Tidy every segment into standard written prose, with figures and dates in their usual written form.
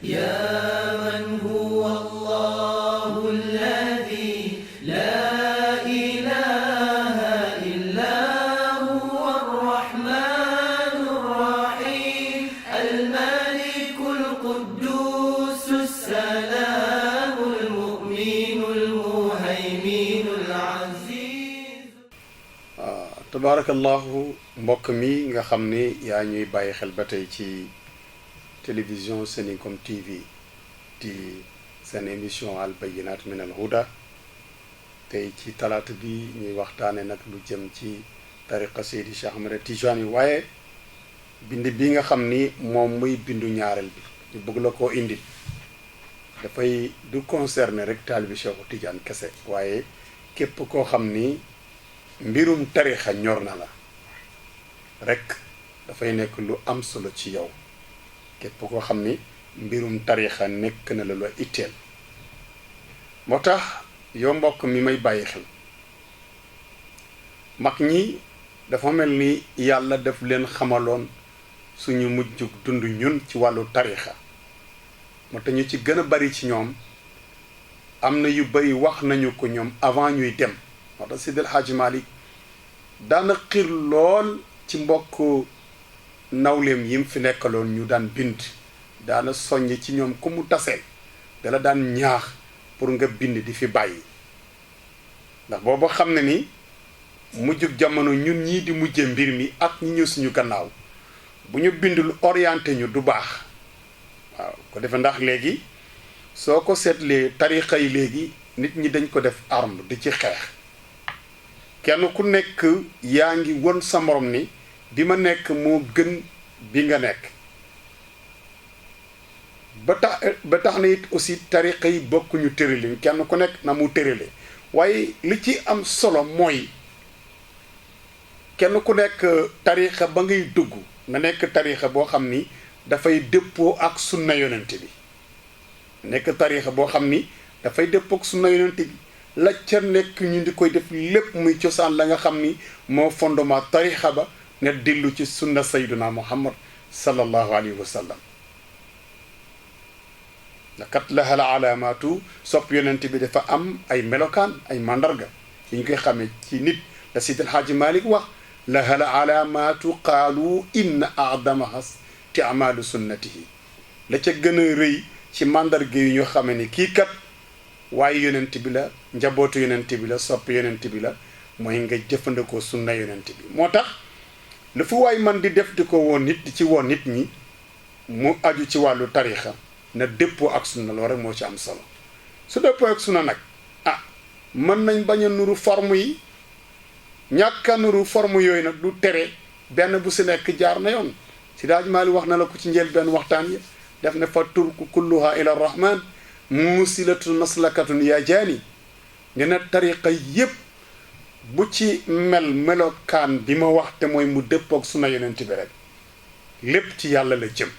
يا من هو الله الذي لا إله إلا هو الرحمن الرحيم الملك القدوس السلام المؤمن المهيمن العزيز. tabarakallahu mbokk mi nga xam ni yaa ñuy bàyyi xel ba tey ci télévision Seninkom TV di seen émission al bayinat min al huda tey ci talaata bi ñuy waxtaane nag lu jëm ci tariqa Seydi Cheikh Ahmed Tijani waaye bind bi nga xam ni moom muy bindu ñaareel bi ñu bëgg la koo indi dafay du concerner rek taalibi Cheikhu Tidiane kese waaye képp koo xam ni mbirum tarixa ñor na la rek dafay nekk lu am solo ci yow képp koo xam ni mbirum tarixa nekk na la lu itteel moo tax yow mbokk mi may bàyyi xel mag ñi dafa mel ni yàlla daf leen xamaloon suñu mujjug dund ñun ci wàllu tarixa moo tax ñu ci gën a bari ci ñoom am na yu bari wax nañu ko ñoom avant ñuy dem moo tax Seydi El Hadji Malick daana xiir lool ci mbokk nawleem yim fi nekkaloon ñu daan bind daana soññ ci ñoom ku mu taseel dala daan ñaax pour nga bind di fi bàyyi ndax booba xam ne ni mujjug jamono ñun ñii di mujje mbir mi ak ñi ñëw suñu gannaaw bu ñu bindul orienté ñu du baax waaw ko defe ndax léegi soo ko seetlee tarixa yi léegi nit ñi dañ ko def arme di ci xeex kenn ku nekk yaa ngi won sa morom ni bi ma nekk moo gën bi nga nekk ba tax na it aussi tariqa yi bokkuñu tëralin kenn ku nekk na mu tërale waaye li ci am solo mooy kenn ku nekk tariqa ba ngay dugg na nekk tariqa boo xam ni dafay dëppoo ak sunna yonent bi nekk tariqa boo xam ni dafay dëppoo ak sunna yonent bi la ca nekk ñu di koy def lépp muy cosaan la nga xam ni moo fondement tarixa ba ne dillu ci sunna sayduna muhammad sallallahu alayhi wa sallam kat lahal alaamaatu sopp yonent bi dafa am ay melokaan ay mandarga yi ñu koy xamee ci nit la Seydi El Hadji Malick wax lahal alaamaatu qaalu inna aadamaha ti'maalu sunnatihi la ca gën a rëy ci mandarga yi ñu xamee ni kii kat waaye yonent bi la njabootu yonent bi la sopp yonent bi la mooy nga jëfandikoo sunna yonent bi moo tax lu fi waay man di def di ko woon nit di ci woon nit ñi mu aju ci wàllu tarixa na dëppoo ak sunna loolu rek moo ci am solo su dëppoo ak sunna nag ah mën nañ bañ a nuru forme yi ñàkk a nuru forme yooyu nag du tere benn bu si nekk jaar na yoon si daaj maali wax na la ko ci njël benn waxtaan yi def ne fa turku kulluha ila rahman muusilatun maslakatun yaa jaani ne na tariqa yépp bu ci melokaan bi ma wax te mooy mu dëppoog suna yonent bi rek lépp ci yàlla la jëm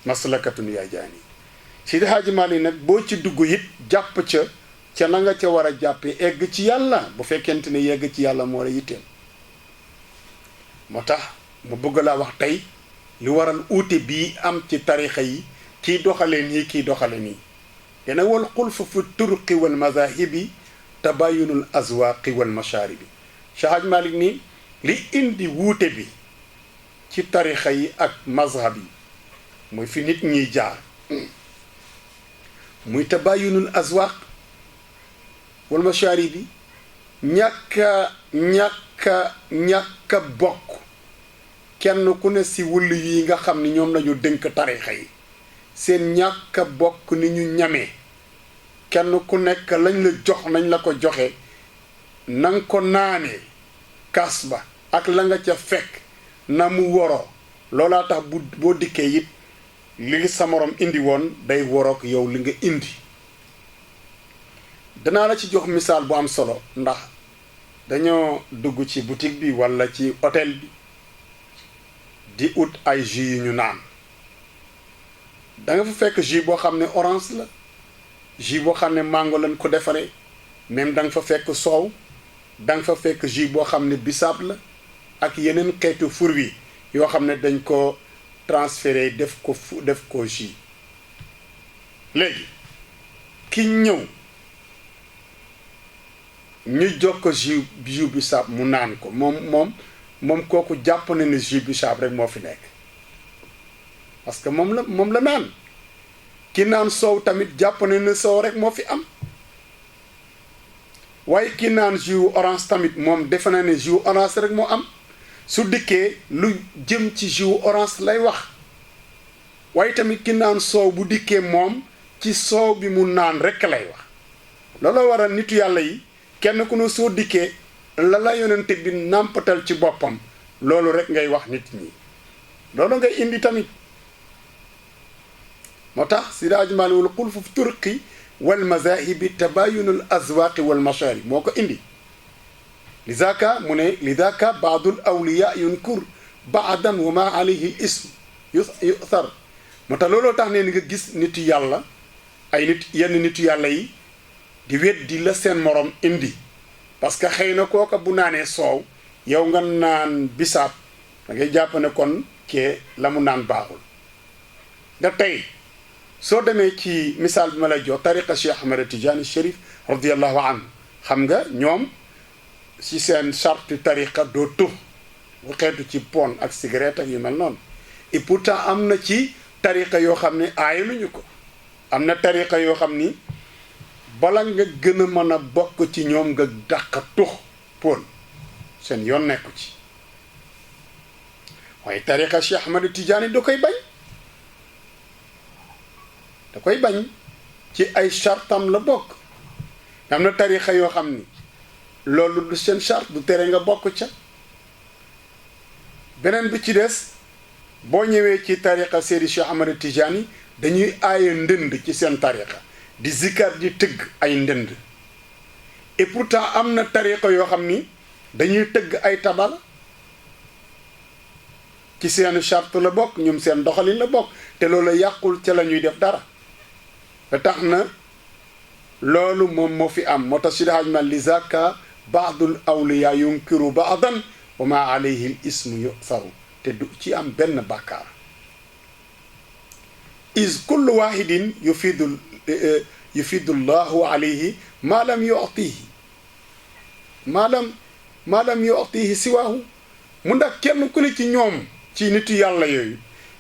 maslakatun yaa jaani Seydi Hadji Malick nag boo ci dugg it jàpp ca na nga ca war a jàppe egg ci yàlla bu fekkente ne yegg ci yàlla moo la yitteel moo tax mu bëgg laa wax tey li waral uute bii am ci tarixa yi kii doxale nii kii doxale nii dena wal xulfu fi turqi wal mazahibi tabayunul azwaqi wal masharibi Cheikh Hadji Malick nii li indi wuute bi ci tarixa yi ak mazhab yi mooy fi nit ñiy jaar muy tabayunul azwaq wal masharibi ñàkka bokk kenn ku ne si wulli yi nga xam ni ñoom lañu dënk tarixa yi seen ñàkk a bokk ni ñu ñamee kenn ku nekk lañ la jox nañ la ko joxe na nga ko naanee kaas ba ak la nga ca fekk na mu woroo loolaa tax boo dikkee it li sa morom indi woon day worook yow li nga indi danaa la ci jox misaal bu am solo ndax dañoo dugg ci boutique bi walla ci hôtel bi di ut ay jus yu ñu naan da nga fa fekk jus boo xam ne orange la jus boo xam ne mango lañ ko defaree même da nga fa fekk soow da nga fa fekk jus boo xam ne bisaab la ak yeneen xeetu fruits yoo xam ne dañ ko transféré def ko jus léegi ki ñëw ñu jox ko jus bisaab mu naan ko moom kooku jàpp na ne jus bisaab rek moo fi nekk parce que moom la naan ki naan soow tamit jàpp na ne soow rek moo fi am waaye ki naan jus orange tamit moom defe na ne jus orange rek moo am su dikkee lu jëm ci jus orange lay wax waaye tamit ki naan soow bu dikkee moom ci soow bi mu naan rek lay wax looloo waral nitu yàlla yi kenn ku ne soo dikkee la yonente bi nàmpatal ci boppam loolu rek ngay wax nit ñi loolu ngay indi tamit moo tax si daajumali wal xulfu fi turqi wal mazahibi tabayunul azwaqi wal mashari moo ko indi lidaka mu ne lidaka baadul awliya yunkur baadan wa ma alayhi ism yuthar moo tax looloo tax ne ni nga gis nitu yàlla yenn nitu yàlla yi di weddi la seen morom indi parce que xëy na kooka bu naanee soow yow nga naan bisaab da ngay jàpp ne kon kee la mu naan baaxul nga tey soo demee ci misaal bi ma lay jox tariqa Cheikh Ahmed Tidiane Chérif radiallahu anhu xam nga ñoom ci seen charte tariqa doo tux bu xeetu ci pon ak cigarette ak yu mel noonu et pourtant am na ci tariqa yoo xam ne aayaluñu ko am na tariqa yoo xam ni bala nga gën a mën a bokk ci ñoom nga dàq tux pon seen yoon nekku ci waaye tariqa Cheikh Ahmed Tidiane da koy bañ ci ay chartam la bokk am na tariqa yoo xam ni loolu du seen charte du tere nga bokk ca beneen bi ci des boo ñëwee ci tariqa Seydi Cheikh Ahmed Tidiane dañuy aaye ndënd ci seen tariqa di zikar di tëgg ay ndënd et pourtant am na tariqa yoo xam ni dañuy tëgg ay tabala ci seen charte la bokk ñoom seen doxalin la bokk te loolu yàqul ca la ñuy def dara ba tax na loolu moom moo fi am moo tax si daaj ma li zaka baadul awliya yunkiru baadan wa ma alayhi l ismu yusaru te du ci am benn bàkkaar is kullu wahidin yufidu llahu alayhi ma lam yu'tihi ma lam yu'tihi siwaahu mu ndax kenn ku ne ci ñoom ci nitu yàlla yooyu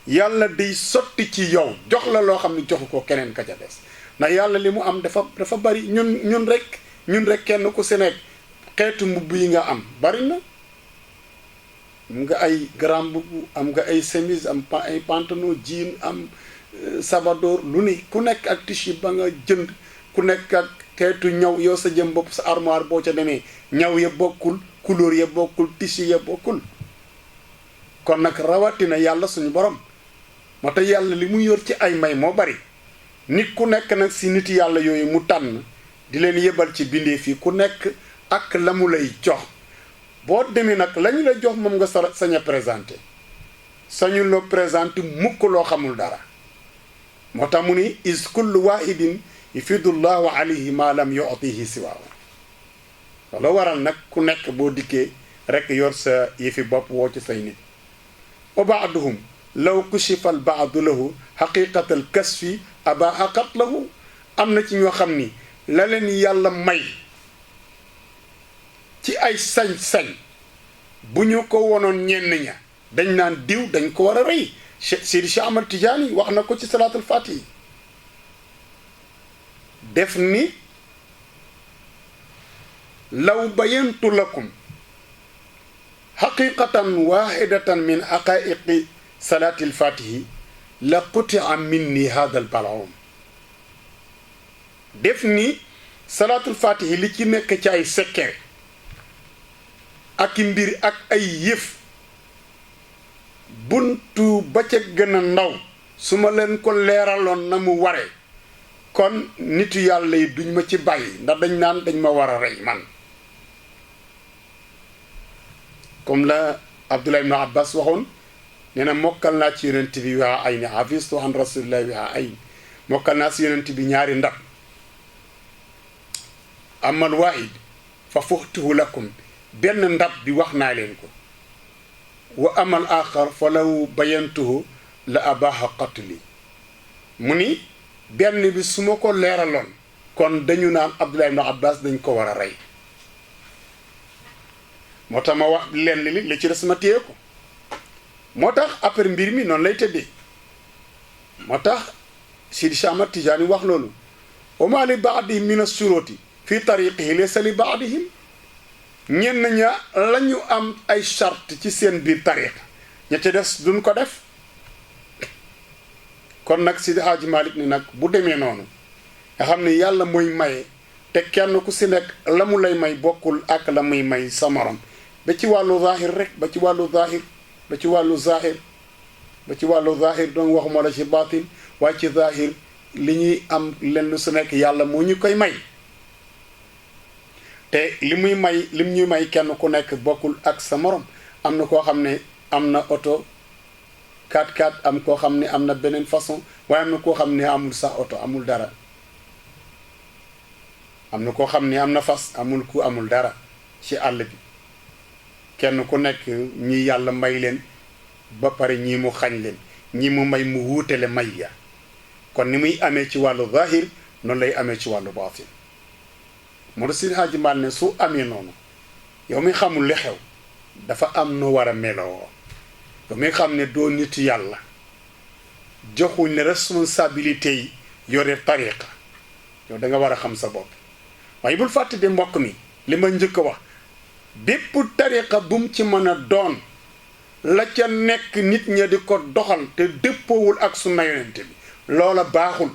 yàlla day sotti ci yow jox la loo xam ne joxu ko keneen ka ca des ndax yàlla li mu am dafa bari ñun rek kenn ku si nekk xeetu mbubb yi nga am bari na am nga ay grand mbubb am nga ay chemise am ay pantalon jean am sabadoor lu ne ku nekk ak tissu ba nga jënd ku nekk ak xeetu ñaw yow sa jëm bopp sa armoire boo ca demee ñaw ya bokkul couleur ya bokkul tissu ya bokkul kon nag rawatina yàlla suñu borom moo tax yàlla li mu yor ci ay may moo bari nit ku nekk nag si nit yàlla yooyu mu tànn di leen yebal ci bindee fii ku nekk ak la mu lay jox boo demee nag lañu la jox moom nga sañ a présenté sañu la présenté mukk loo xamul dara moo tax mu ni is kullu wahidin yufidullahu alayhi ma lam yu'tihi siwaahu loolu waral nag ku nekk boo dikkee rek yor sa yëfi bopp woo ci say nit wa baaduhum law kushifa al baadu lahu xaqiqatal kasfi abaha qatlahu am na ci ñoo xam ni la leen yàlla may ci ay sañ-sañ bu ñu ko wonoon ñenn ña dañ naan diw dañ ko war a rey Seydi Cheikh Ahmad Tidiane wax na ko ci salaatul fatihi def ni law bayantu lakum xaqiqatan waxidatan min xaqaiqi salaatil fatihi la qutia minni hada al bal'um def ni salaatul fatihi li ci nekk ci ay sekkere ak mbir ak ay yëf buntu ba ca gën a ndaw su ma leen ko leeraloon na mu ware kon nitu yàlla yi duñ ma ci bàyyi ndax dañ naan dañ ma war a rey man comme la Abdullah ibn Abbas waxoon nee na mokkal naa ci yonent bi waa ay ni hafistu an rasulillahi waa ay mokkal naa si yonent bi ñaari ndab amal waahid fa fuxtuhu lakum benn ndab bi wax naa leen ko wa amal axar fa law bayantuhu la abaha qatli mu ni benn bi su ma ko leeraloon kon dañu naan Abdullah ibn Abbas dañ ko war a rey moo tax ma wax lenn li ci des ma téye ko moo tax après mbir mi noonu lay tëddee moo tax Sidi Cheikh Ahmad Tijaani wax loolu wa maa li baadihim min as-suruti fii tariqihi laysa li baadihim ñenn ña la ñu am ay charte ci seen biir tariqa ña ca des duñ ko def kon nag Sidi Hadji Malick ni nag bu demee noonu nga xam ne yàlla mooy maye te kenn ku si nekk la mu lay may bokkul ak la muy may sa morom ba ci wàllu zahir rek ba ci wàllu zahir ba ci wàllu zahir ba ci wàllu zahir doon waxuma la ci baatin waaye ci zahir li ñuy am lenn su nekk yàlla moo ñu koy may te lim ñuy may kenn ku nekk bokkul ak sa morom am na koo xam ne am na oto 4x4 am koo xam ne am na beneen façon waaye am na koo xam ne amul sax oto amul dara am na koo xam ne am na fas amul ku amul dara ci àll bi kenn ku nekk ñi yàlla may leen ba pare ñii mu xañ leen ñi mu may mu wuutale may ya kon ni muy amee ci wàllu zahir noonu lay amee ci wàllu baatin moo tax Seydi Hadji Malick ne su amee noonu yow mi xamul li xew dafa am nu war a meloo yow mi xam ne doo nit yàlla joxuñ ne responsabilité yi yore tariqa yow da nga war a xam sa bopp waaye bul fàtte de mbokk mi li ma njëkk a wax bépp tariqa bu mu ci mën a doon la ca nekk nit ña di ko doxal te dëppoowul ak sunna yonente bi loola baaxul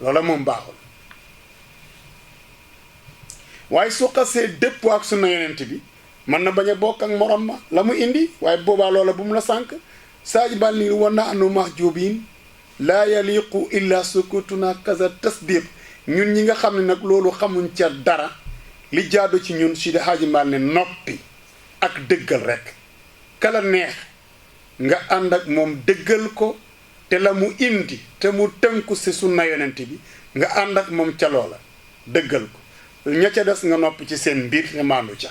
loola moom baaxul waaye su xasee dëppoo ak sunna yonente bi mën na bañ a bokk ak morom ma la mu indi waaye boobaa loola bu mu la sànk saaji bal ni wa nahnu mahjubin laa yaliqu illa sukutuna kaza tasdiq ñun ñi nga xam ne nag loolu xamuñ ca dara li jaadu ci ñun Seydi Hadji Malick ne noppi ak dëggal rek kala neex nga ànd ak moom dëggal ko te la mu indi te mu tënku si sunna yonent bi nga ànd ak moom ca loola dëggal ko ña ca des nga noppi ci seen mbir te maandu ca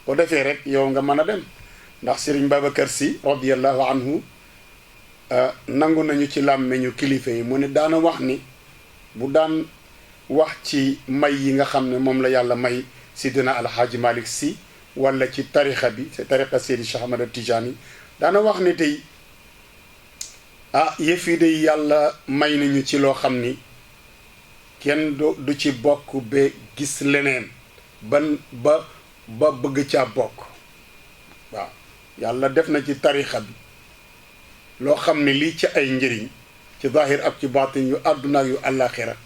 ko defee rek yow nga mën a dem ndax Serigne Babacar Sy radiyallahu anhu nangu nañu ci làmmeñu kilifa yi mu ne daana wax ni bu daan wax ci may yi nga xam ne moom la yàlla may Sidina Alhaaji Malick Sy wala ci tarixa bi ci tarixa Seydi Cheikh Ahmad Tidiane daana wax ne tey yëf yi de yàlla may nañu ci loo xam ni kenn du ci bokk ba gis leneen ba bëgg caa bokk waaw yàlla def na ci tarixa bi loo xam ne lii ci ay njëriñ ci zahir ak ci baatin yu àdduna yu àllaaxira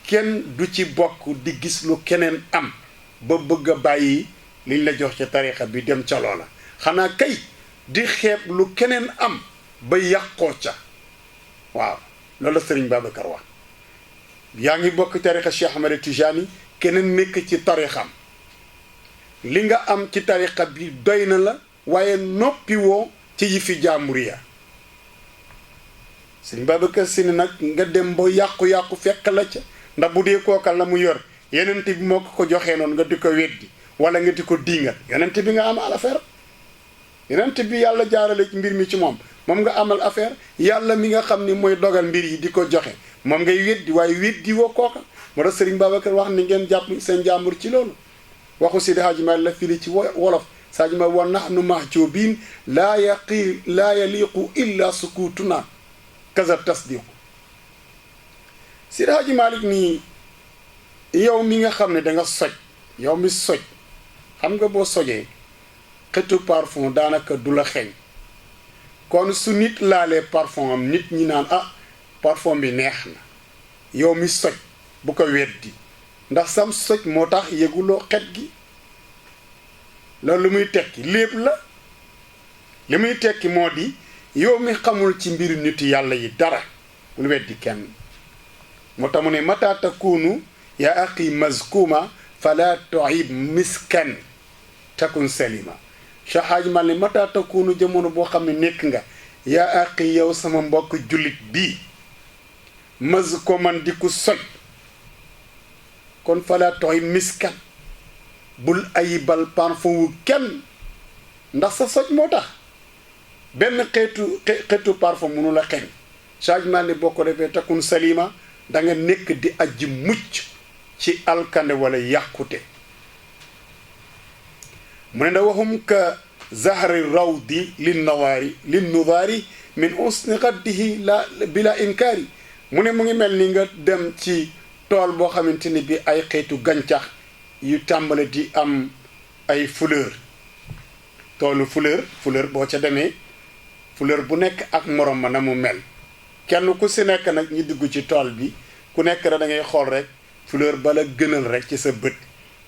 kenn du ci bokk di gis lu keneen am ba bëgg a bàyyi liñ la jox ci tarixa bi dem ca loola xanaa kay di xeeb lu keneen am ba yàqoo ca waaw loolu la Sëriñ Babacar wax yaa ngi bokk tarixa Cheikh Ahmed Tijani keneen nekk ci tarixam li nga am ci tarixa bi doy na la waaye noppi woo ci yi fi jàmbur ya Sëriñ Babacar Si nag nga dem ba yàqu-yàqu fekk la ca ndax bu dee kooka la mu yor yonent bi moo ko joxee noonu nga di ko weddi wala nga di ko diingat yonent bi nga amal affaire yonent bi yàlla jaarale ci mbir mi ci moom nga amal affaire yàlla mi nga xam ni mooy dogal mbir yi di ko joxe moom ngay weddi waaye weddi woo kooka moo tax Sëriñ Babacar wax ni ngeen jàpp seen jàmbur ci loolu waxu Seydi Hadji Malick la firi ci wolof Sadji ma wa nahnu mahjubin laa yaliqu illa sukutuna kaza tasdiqu Seydi Hadji Malick nii yow mi nga xam ne danga soj yow mi soj xam nga boo sojee xetu parfum daanaka du la xeeñ kon su nit laalee parfum am nit ñi naan parfum bi neex na yow mi soj bu ko weddi ndax sam soj moo tax yëguloo xet gi loolu lu muy tekki lépp la li muy tekki moo di yow mi xamul ci mbiru nit yàlla yi dara bul weddi kenn moo tax mu ne mata takunu ya aqi mazkuma fala tuib miskan takun salima Cheikh Hadji Malick mata takunu jamono boo xam ne nekk nga yaa aqi yow sama mbokk jullit bii mazkuman di ku soj kon fala tuib miskan bul ayibal parfum wu kenn ndax sa soj moo tax benn xeetu parfum mënu la xeeñ changement ne boo ko defee takun salima da nga nekk di aji mucc ci alkande wala yàqute mu ne na waxum ka zahri rawdi lin nudaari min usni gaddihi la bila inkaari mu ne mu ngi mel ni nga dem ci tool boo xamante ni bi ay xeetu gàncax yu tàmbale di am ay fleur toolu fleur boo ca demee fleur bu nekk ak morom ma na mu mel kenn ku si nekk nag ñu dugg ci tool bi ku nekk rek da ngay xool rek fleur bala gënal rek ci sa bët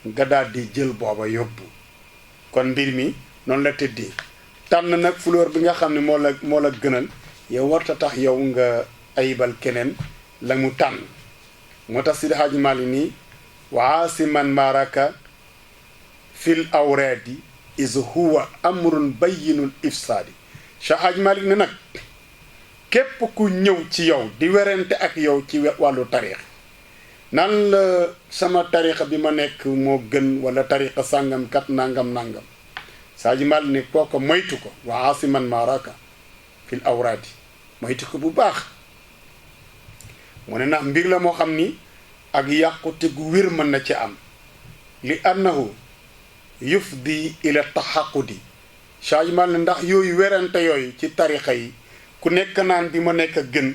nga daal di jël booba yóbbu kon mbir mi noonu la tëddee tànn nag fleur bi nga xam ne moo la gënal yow warta tax yow nga ayibal keneen la mu tànn moo tax Sidi Hadji Malick nii waa si man maraka fil awraadi is huwa amrun bayyinul ifsaadi Cheikh Hadji Malick ne nag képp ku ñëw ci yow di werante ak yow ci wàllu tariix nan la sama tariixa bi ma nekk moo gën wala tariixa sàngam kat nangam Hadji Malick ne kooko moytu ko waa si man maraka fil awraadi moytu ko bu baax mu ne ndax mbir la moo xam ni ak yàqute gu wér mën na ci am li annahu yufdi ila taxaqudi Hadji Malick ne ndax yooyu werante yooyu ci tarixa yi ku nekk naan bi ma nekk gën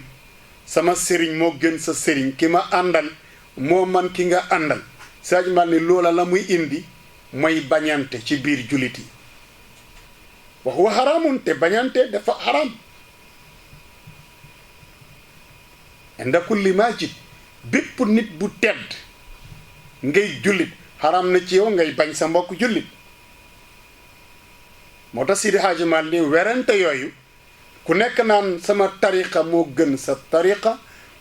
sama sëriñ moo gën sa sëriñ ki ma àndal moo man ki nga àndal Hadji Malick ne loola la muy indi mooy bañante ci biir jullit yi wax wa xaraamun te bañante dafa xaraam inda kulli majid bépp nit bu tedd ngay jullit xaraam na ci yow ngay bañ sa mbokk jullit moo tax Sidi Hadji Malick ni werante yooyu ku nekk naan sama tariqa moo gën sa tariqa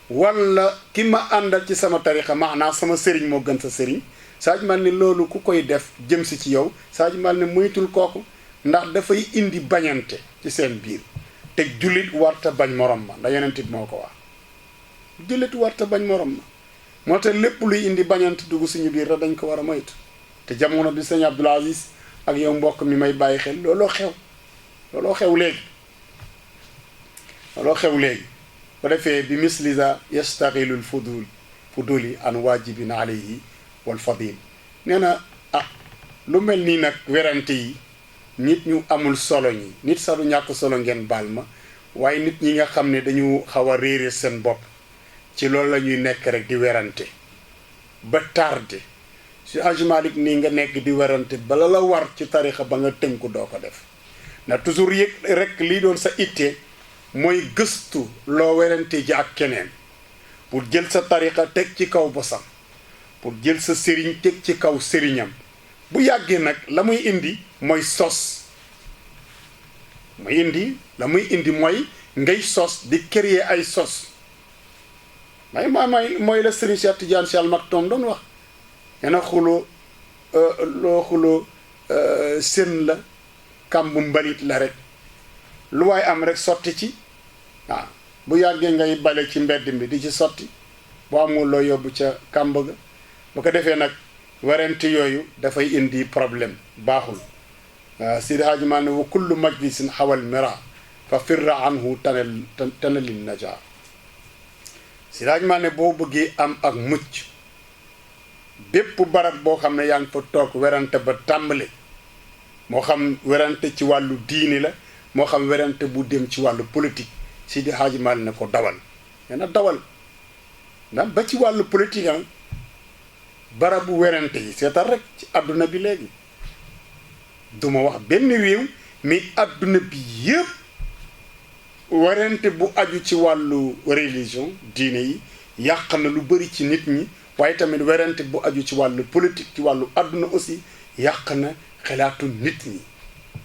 wala ki ma àndal ci sama tariqa maanaam sama sëriñ moo gën sa sëriñ Hadji Malick ni loolu ku koy def jëm si ci yow Hadji Malick ni moytul kooku ndax dafay indi bañante ci seen biir te jullit warta bañ morom ma ndax Yonent bi moo ko wax jullit warta bañ morom ma moo tax lépp luy indi bañante dugg suñu biir da dañ ko war a moytu te jamono bi sëñ Abdoul Aziz ak yow mbokk mi may bàyyi xel looloo xew léegi ba defee bi mislisa yastaxilul fuduli an wajibin alayhi wal fadil nee na lu mel nii nag werante yi nit ñu amul solo ñi nit sax du ñàkk solo ngeen baal ma waaye nit ñi nga xam ne dañu xaw a réere seen bopp ci loolu la ñuy nekk rek di werante ba tardé si Hadji Malick nii nga nekk di werante bala la war ci tarixa ba nga tënku doo ko def na toujours yëg rek lii doon sa ittee mooy gëstu loo werante ji ak keneen pour jël sa tarixa teg ci kaw bosam pour jël sa sëriñ teg ci kaw sëriñam bu yàggee nag la muy indi mooy sos mooy ngay sos di créer ay sos mooy la Serigne Cheikh Tidiane Sy Al Maktoum doon wax nee na xuloo seen la kàmbu mbalit la rek lu waay am rek sotti ci waaw bu yàggee ngay bale ci mbedd mi di ci sotti boo amul loo yóbbu ca kàmb ga bu ko defee nag werante yooyu dafay indi problème baaxul Sidi Hadji Malick ne wa kullu majlisin xawal mira fa firra anhu tanalin najaa Sidi Hadji Malick ne boo bëggee am ak mucc bépp barab boo xam ne yaa ngi fa toog werante ba tàmbale moo xam werante ci wàllu diini la moo xam werante bu dem ci wàllu politique Sidi Hadji Malick ne ko dawal nee na dawal ndax ba ci wàllu politique am barabu werante yi seetal rek ci àdduna bi léegi duma wax benn réew mais àdduna bi yëpp werante bu aju ci wàllu religion diine yi yàq na lu bari ci nit ñi waaye tamit werante bu aju ci wàllu politique ci wàllu àdduna aussi yàq na xalaatu nit ñi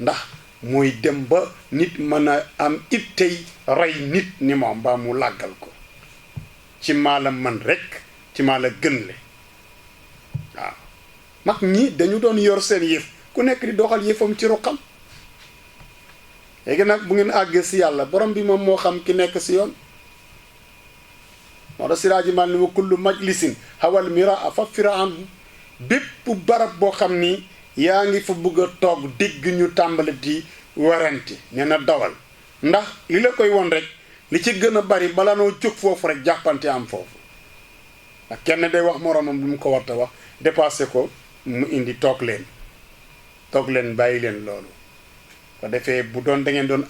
ndax mooy dem ba nit mën a am ittey rey nit ni moom mbaa mu làggal ko ci maa la man rek ci maa la gën le waaw mag ñi dañu doon yor seen yëf ku nekk di doxal yëfam ci ruqam léegi nag bu ngeen àggee si yàlla borom bi moom moo xam ki nekk si yoon moo tax Sidi Hadji Malick wa kullu majlisin xawal mira fa fira anhu bépp barab boo xam ni yaa ngi fa bëgg a toog dégg ñu tàmbali di warante nee na dawal ndax li la koy won rek li ci gën a bari bala noo jóg foofu rek jàppante am foofu ndax kenn day wax moroomam lu mu ko warta wax dépassé ko mu indi toog leen bàyyi leen loolu ko defee bu doon da ngeen doon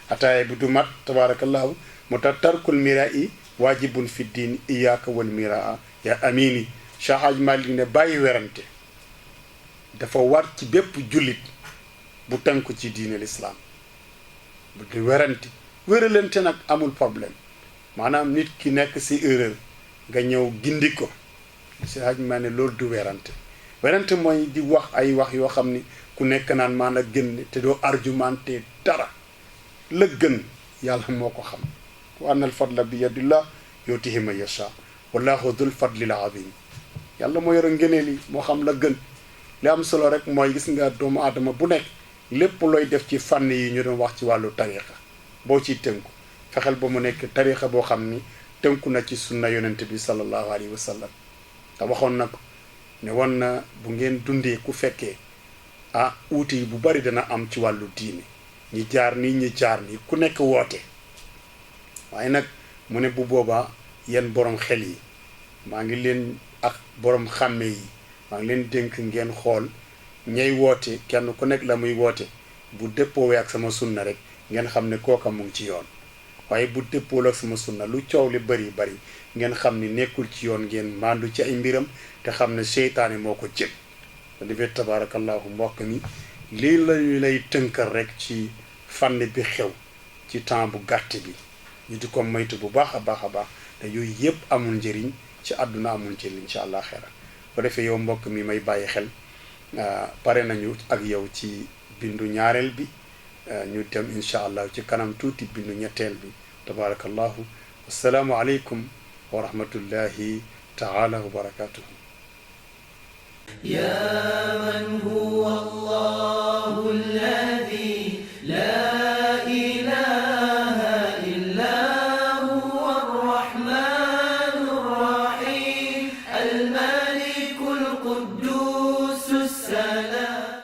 ataaya bi du mat tabarakallahu mu tax tarkul mira i waajibun fi diin iyaaka wal miraa ya amini Cheikh Hadj Malick ne bàyyi werante dafa war ci bépp jullit bu tënku ci diine l'islam bu di werante wéralante nag amul problème maanaam nit ki nekk si erreur nga ñëw gindi ko Cheikh Hadj Malick ne loolu du werante mooy di wax ay wax yoo xam ni ku nekk naan maa la gën te doo argumenté dara la gën yàlla moo ko xam wa anna al fadla bi yadillah yutihi man yasha wallahu dul fadlil azim yàlla moo yor ngëneel yi moo xam la gën li am solo rek mooy gis nga doomu aadama bu nekk lépp looy def ci fànn yi ñu doon wax ci wàllu tariqa boo ciy tënku fexeel ba mu nekk tariqa boo xam ni tënku na ci sunna yonent bi sallallahu alayhi wa sallam te waxoon na ko ne woon na bu ngeen dundee ku fekkee uuti yi bu bari dana am ci wàllu diine ñi jaar nii ku nekk woote waaye nag mu ne bu boobaa yéen borom xel yi maa ngi leen ak borom xàmme yi maa ngi leen dénk ngeen xool ñay woote kenn ku nekk la muy woote bu dëppoowee ak sama sunna rek ngeen xam ne kooka mu ngi ci yoon waaye bu dëppool ak sama sunna lu coow li bari ngeen xam ni nekkul ci yoon ngeen maandu ci ay mbiram te xam ne seytaane moo ko jëg da defee tabarakallahu mbokk mi lii lañu lay tënkal rek ci fànn bi xew ci temps bu gàtt bi ñu di ko moytu bu baax a baax te yooyu yëpp amul njëriñ ci àdduna amul njëriñ ci àllaaxira ko defee yow mbokk mi may bàyyi xel pare nañu ak yow ci bindu ñaareel bi ñu dem incha allah ci kanam tuuti bindu ñetteel bi tabarakallahu assalaamu aleykum wa rahmatullahi taala wa barakatuhu